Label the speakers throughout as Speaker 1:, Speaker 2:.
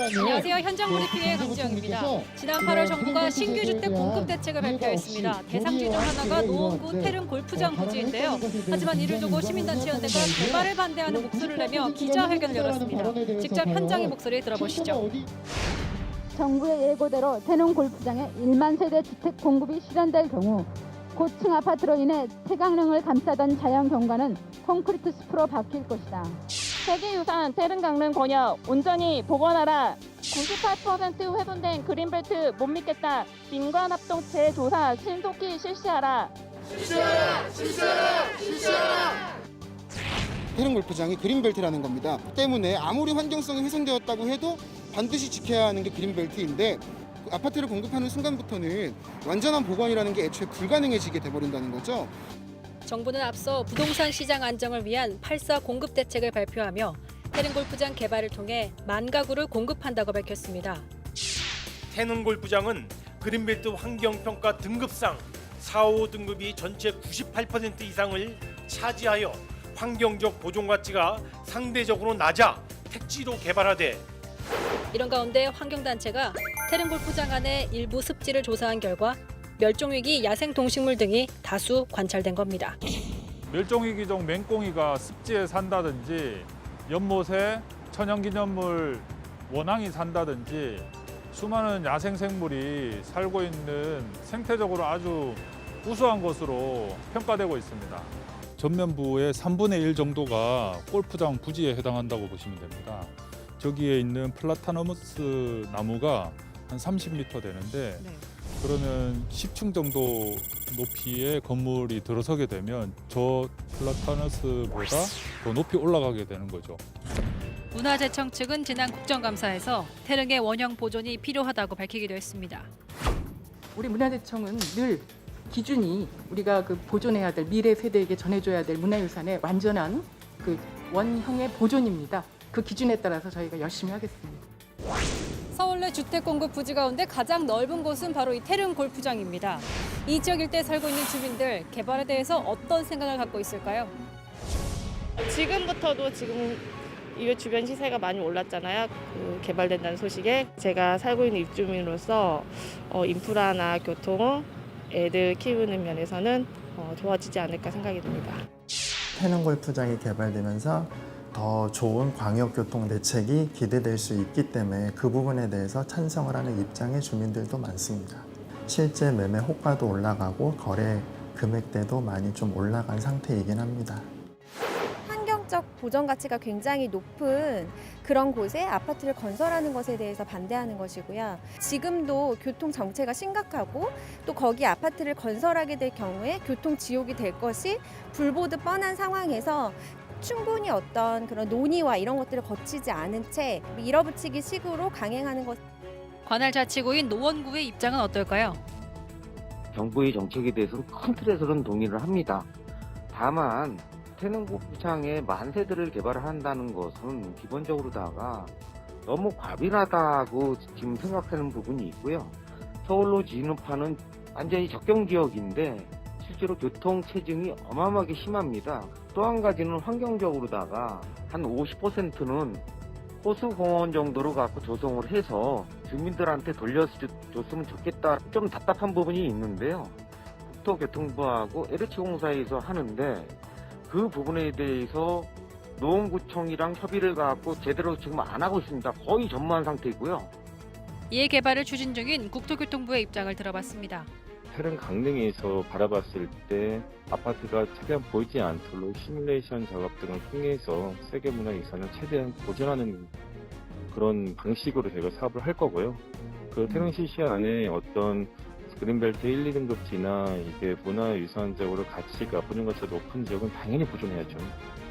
Speaker 1: 안녕하세요. 현장 브리핑의 강지영입니다. 지난 8월 정부가 신규 주택 공급 대책을 발표했습니다. 대상지 중 하나가 노원구 태릉 골프장 부지인데요. 하지만 이를 두고 시민단체연대가 개발을 반대하는 목소리를 내며 기자회견을 열었습니다. 직접 현장의 목소리 들어보시죠.
Speaker 2: 정부의 예고대로 태릉 골프장에 1만 세대 주택 공급이 실현될 경우 고층 아파트로 인해 태강릉을 감싸던 자연 경관은 콘크리트 숲으로 바뀔 것이다.
Speaker 3: 세계유산 태릉강릉 권역 온전히 복원하라. 98% 훼손된 그린벨트 못 믿겠다. 민관합동 재조사 신속히 실시하라.
Speaker 4: 태릉 골프장이 그린벨트라는 겁니다. 때문에 아무리 환경성이 훼손되었다고 해도 반드시 지켜야 하는 게 그린벨트인데 아파트를 공급하는 순간부터는 완전한 복원이라는 게 애초에 불가능해지게 돼버린다는 거죠.
Speaker 1: 정부는 앞서 부동산 시장 안정을 위한 8사 공급 대책을 발표하며 태릉 골프장 개발을 통해 10,000 가구를 공급한다고 밝혔습니다.
Speaker 5: 태릉 골프장은 그린벨트 환경평가 등급상 4, 5등급이 전체 98% 이상을 차지하여 환경적 보존 가치가 상대적으로 낮아 택지로 개발하되
Speaker 1: 이런 가운데 환경단체가 태릉 골프장 안에 일부 습지를 조사한 결과 멸종위기 야생동식물 등이 다수 관찰된 겁니다.
Speaker 6: 멸종위기종 맹꽁이가 습지에 산다든지 연못에 천연기념물 원앙이 산다든지 수많은 야생생물이 살고 있는 생태적으로 아주 우수한 것으로 평가되고 있습니다. 전면부의 3분의 1 정도가 골프장 부지에 해당한다고 보시면 됩니다. 저기에 있는 플라타너무스 나무가 한 30m 되는데 그러면 10층 정도 높이의 건물이 들어서게 되면 저 플라타너스보다 더 높이 올라가게 되는 거죠.
Speaker 1: 문화재청 측은 지난 국정감사에서 태릉의 원형 보존이 필요하다고 밝히기도 했습니다.
Speaker 7: 우리 문화재청은 늘 기준이 우리가 그 보존해야 될 미래 세대에게 전해줘야 될 문화유산의 완전한 그 원형의 보존입니다. 그 기준에 따라서 저희가 열심히 하겠습니다.
Speaker 1: 서울 내 주택 공급 부지 가운데 가장 넓은 곳은 바로 이 태릉 골프장입니다. 이 지역 일대에 살고 있는 주민들, 개발에 대해서 어떤 생각을 갖고 있을까요?
Speaker 8: 지금부터도 지금 이 주변 시세가 많이 올랐잖아요. 그 개발된다는 소식에 제가 살고 있는 입주민으로서 인프라나 교통, 애들 키우는 면에서는 좋아지지 않을까 생각이 듭니다.
Speaker 9: 태릉 골프장이 개발되면서 더 좋은 광역교통 대책이 기대될 수 있기 때문에 그 부분에 대해서 찬성을 하는 입장의 주민들도 많습니다. 실제 매매 호가도 올라가고 거래 금액대도 많이 좀 올라간 상태이긴 합니다.
Speaker 10: 환경적 보전 가치가 굉장히 높은 그런 곳에 아파트를 건설하는 것에 대해서 반대하는 것이고요. 지금도 교통 정체가 심각하고 또 거기 아파트를 건설하게 될 경우에 교통 지옥이 될 것이 불보듯 뻔한 상황에서 충분히 어떤 그런 논의와 이런 것들을 거치지 않은 채 밀어붙이기 식으로 강행하는 것.
Speaker 1: 관할 자치구인 노원구의 입장은 어떨까요?
Speaker 11: 정부의 정책에 대해서는 큰 틀에서는 동의를 합니다. 다만 태릉 골프장에 10,000 세대를 개발한다는 것은 기본적으로다가 너무 과밀하다고 지금 생각하는 부분이 있고요. 서울로 진입하는 완전히 적경 지역인데 실제로 교통 체증이 어마어마하게 심합니다. 또 한 가지는 환경적으로다가 한 50%는 호수공원 정도로 갖고 조성을 해서 주민들한테 돌려줬으면 좋겠다. 좀 답답한 부분이 있는데요. 국토교통부하고 LH공사에서 하는데 그 부분에 대해서 노원구청이랑 협의를 갖고 제대로 지금 안 하고 있습니다. 거의 전무한 상태이고요.
Speaker 1: 이에 개발을 추진 중인 국토교통부의 입장을 들어봤습니다.
Speaker 12: 태릉 강릉에서 바라봤을 때 아파트가 최대한 보이지 않도록 시뮬레이션 작업 등을 통해서 세계문화유산을 최대한 보존하는 그런 방식으로 저희가 사업을 할 거고요. 그 태릉시시 안에 어떤 그린벨트 1, 2등급지나 이게 문화유산적으로 가치가 보존 가치가 높은 지역은 당연히 보존해야죠.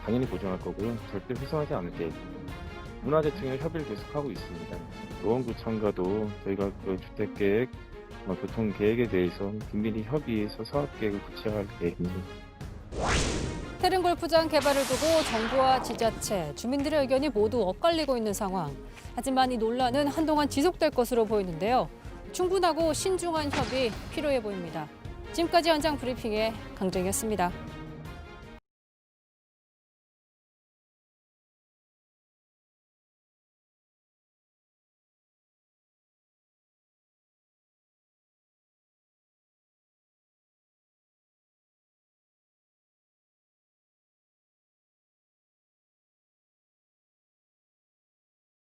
Speaker 12: 당연히 보존할 거고요. 절대 훼손하지 않을 계획입니다. 문화재청에 협의를 계속하고 있습니다. 노원구청과도 저희가 그 주택계획 교통 계획에 대해서 긴밀히 협의해서 사업 계획을 구체화할 계획입니다.
Speaker 1: 태릉 골프장 개발을 두고 정부와 지자체, 주민들의 의견이 모두 엇갈리고 있는 상황. 하지만 이 논란은 한동안 지속될 것으로 보이는데요. 충분하고 신중한 협의 필요해 보입니다. 지금까지 현장 브리핑의 강정이었습니다.